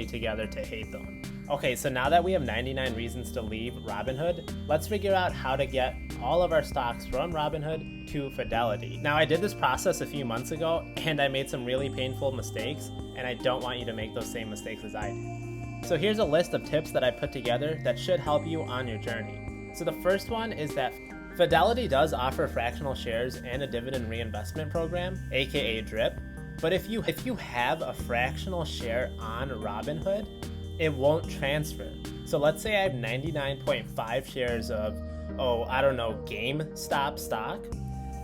together to hate them. Okay, so now that we have 99 reasons to leave Robinhood, let's figure out how to get all of our stocks from Robinhood to Fidelity. Now, I did this process a few months ago and I made some really painful mistakes, and I don't want you to make those same mistakes as I did. So here's a list of tips that I put together that should help you on your journey. So the first one is that Fidelity does offer fractional shares and a dividend reinvestment program, aka DRIP. But if you have a fractional share on Robinhood, it won't transfer. So let's say I have 99.5 shares of, GameStop stock.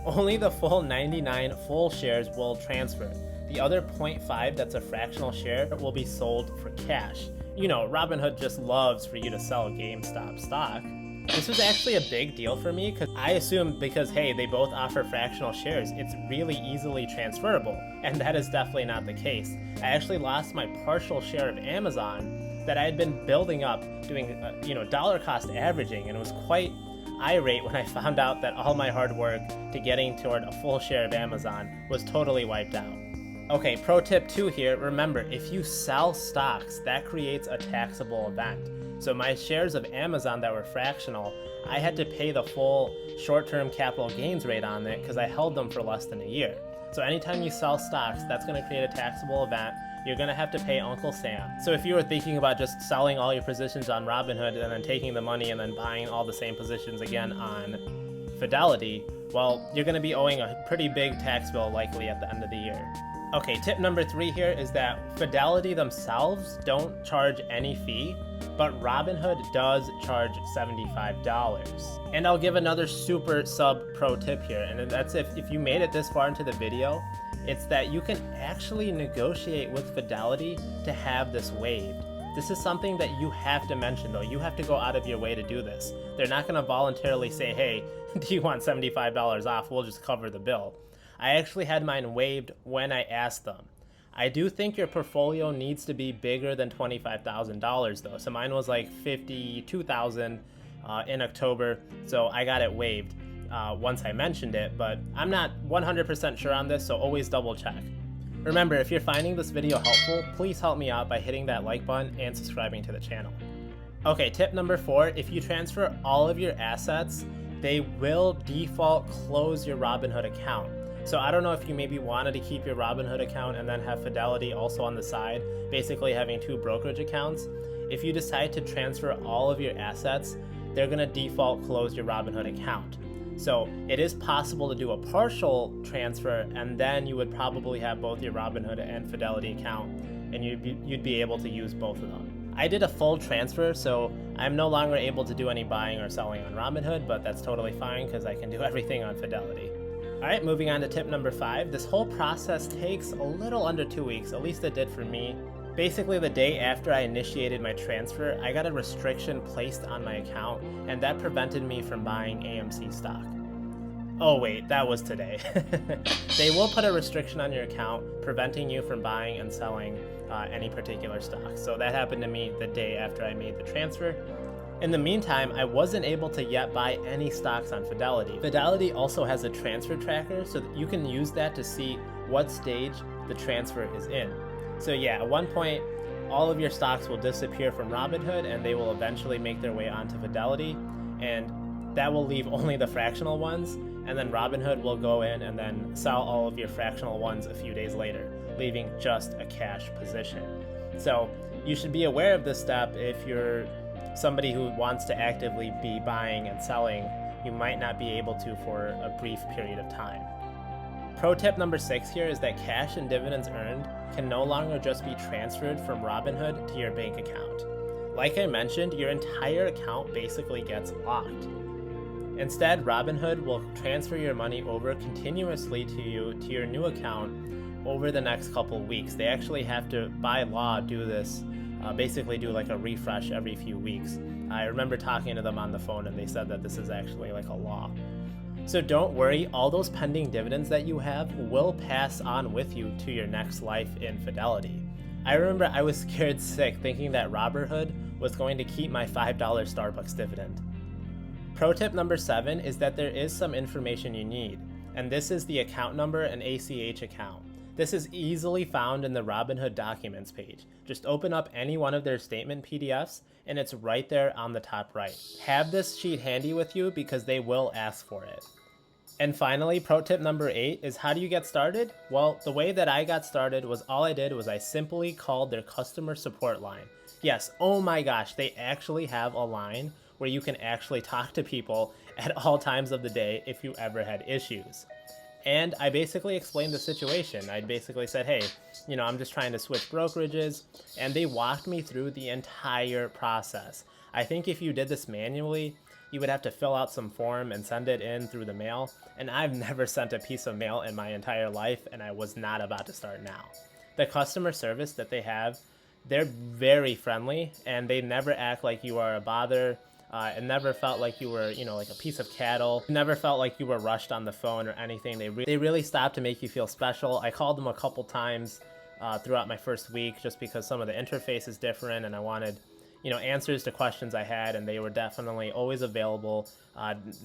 Only the full 99 full shares will transfer. The other 0.5 that's a fractional share will be sold for cash. You know, Robinhood just loves for you to sell GameStop stock. This was actually a big deal for me because I assumed because, hey, they both offer fractional shares, it's really easily transferable. And that is definitely not the case. I actually lost my partial share of Amazon that I had been building up doing, dollar cost averaging, and was quite irate when I found out that all my hard work to getting toward a full share of Amazon was totally wiped out. Okay, pro tip 2 here, remember, if you sell stocks, that creates a taxable event. So my shares of Amazon that were fractional, I had to pay the full short-term capital gains rate on it because I held them for less than a year. So anytime you sell stocks, that's going to create a taxable event. You're going to have to pay Uncle Sam. So if you were thinking about just selling all your positions on Robinhood and then taking the money and then buying all the same positions again on Fidelity, well, you're going to be owing a pretty big tax bill likely at the end of the year. Okay, tip number 3 here is that Fidelity themselves don't charge any fee, but Robinhood does charge $75. And I'll give another super sub pro tip here, and that's if you made it this far into the video, it's that you can actually negotiate with Fidelity to have this waived. This is something that you have to mention though. You have to go out of your way to do this. They're not going to voluntarily say, hey, do you want $75 off? We'll just cover the bill. I actually had mine waived when I asked them. I do think your portfolio needs to be bigger than $25,000 though. So mine was like $52,000 in October, so I got it waived once I mentioned it, but I'm not 100% sure on this, so always double check. Remember, if you're finding this video helpful, please help me out by hitting that like button and subscribing to the channel. Okay, tip number 4, if you transfer all of your assets, they will default close your Robinhood account. So I don't know if you maybe wanted to keep your Robinhood account and then have Fidelity also on the side, basically having 2 brokerage accounts. If you decide to transfer all of your assets, they're going to default close your Robinhood account. So it is possible to do a partial transfer, and then you would probably have both your Robinhood and Fidelity account, and you'd be able to use both of them. I did a full transfer, so I'm no longer able to do any buying or selling on Robinhood, but that's totally fine because I can do everything on Fidelity. Alright, moving on to tip number 5. This whole process takes a little under 2 weeks, at least it did for me. Basically, the day after I initiated my transfer, I got a restriction placed on my account, and that prevented me from buying AMC stock. Oh wait, that was today. They will put a restriction on your account, preventing you from buying and selling any particular stock. So that happened to me the day after I made the transfer. In the meantime, I wasn't able to yet buy any stocks on Fidelity. Fidelity also has a transfer tracker, so that you can use that to see what stage the transfer is in. So yeah, at one point, all of your stocks will disappear from Robinhood and they will eventually make their way onto Fidelity, and that will leave only the fractional ones, and then Robinhood will go in and then sell all of your fractional ones a few days later, leaving just a cash position. So you should be aware of this step if you're somebody who wants to actively be buying and selling. You might not be able to for a brief period of time. Pro tip number 6 here is that cash and dividends earned can no longer just be transferred from Robinhood to your bank account. Like I mentioned, your entire account basically gets locked. Instead, Robinhood will transfer your money over continuously to your new account over the next couple weeks. They actually have to, by law, do this, basically do like a refresh every few weeks. I remember talking to them on the phone and they said that this is actually like a law. So don't worry, all those pending dividends that you have will pass on with you to your next life in Fidelity. I remember I was scared sick thinking that Robinhood was going to keep my $5 Starbucks dividend. Pro tip number 7 is that there is some information you need, and this is the account number and ACH account. This is easily found in the Robinhood documents page. Just open up any one of their statement PDFs and it's right there on the top right. Have this sheet handy with you because they will ask for it. And finally, pro tip number 8 is how do you get started? Well, the way that I got started was all I did was I simply called their customer support line. Yes, oh my gosh, they actually have a line where you can actually talk to people at all times of the day if you ever had issues. And I basically explained the situation. I basically said, hey, I'm just trying to switch brokerages. And they walked me through the entire process. I think if you did this manually, you would have to fill out some form and send it in through the mail. And I've never sent a piece of mail in my entire life, and I was not about to start now. The customer service that they have, they're very friendly, and they never act like you are a bother. It never felt like you were, like a piece of cattle. It never felt like you were rushed on the phone or anything. They really stopped to make you feel special. I called them a couple times throughout my first week just because some of the interface is different and I wanted, answers to questions I had, and they were definitely always available.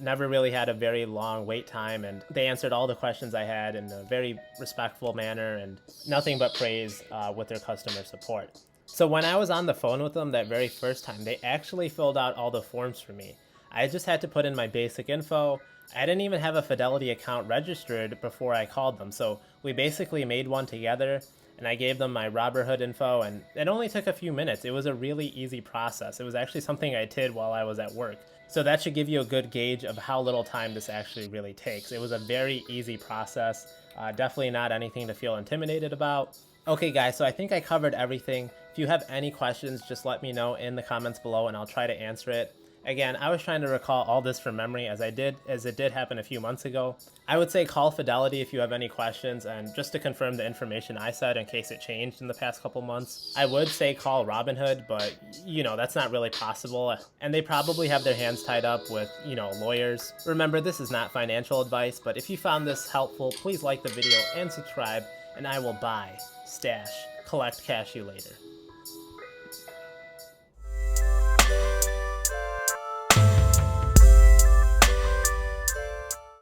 Never really had a very long wait time, and they answered all the questions I had in a very respectful manner, and nothing but praise with their customer support. So when I was on the phone with them that very first time, they actually filled out all the forms for me. I just had to put in my basic info. I didn't even have a Fidelity account registered before I called them. So we basically made one together, and I gave them my Robinhood info, and it only took a few minutes. It was a really easy process. It was actually something I did while I was at work. So that should give you a good gauge of how little time this actually really takes. It was a very easy process. Definitely not anything to feel intimidated about. Okay guys, so I think I covered everything. If you have any questions, just let me know in the comments below and I'll try to answer it. Again, I was trying to recall all this from memory as it did happen a few months ago. I would say call Fidelity if you have any questions, and just to confirm the information I said in case it changed in the past couple months. I would say call Robinhood, but that's not really possible. And they probably have their hands tied up with, lawyers. Remember, this is not financial advice, but if you found this helpful, please like the video and subscribe, and I will buy, stash, collect cash you later.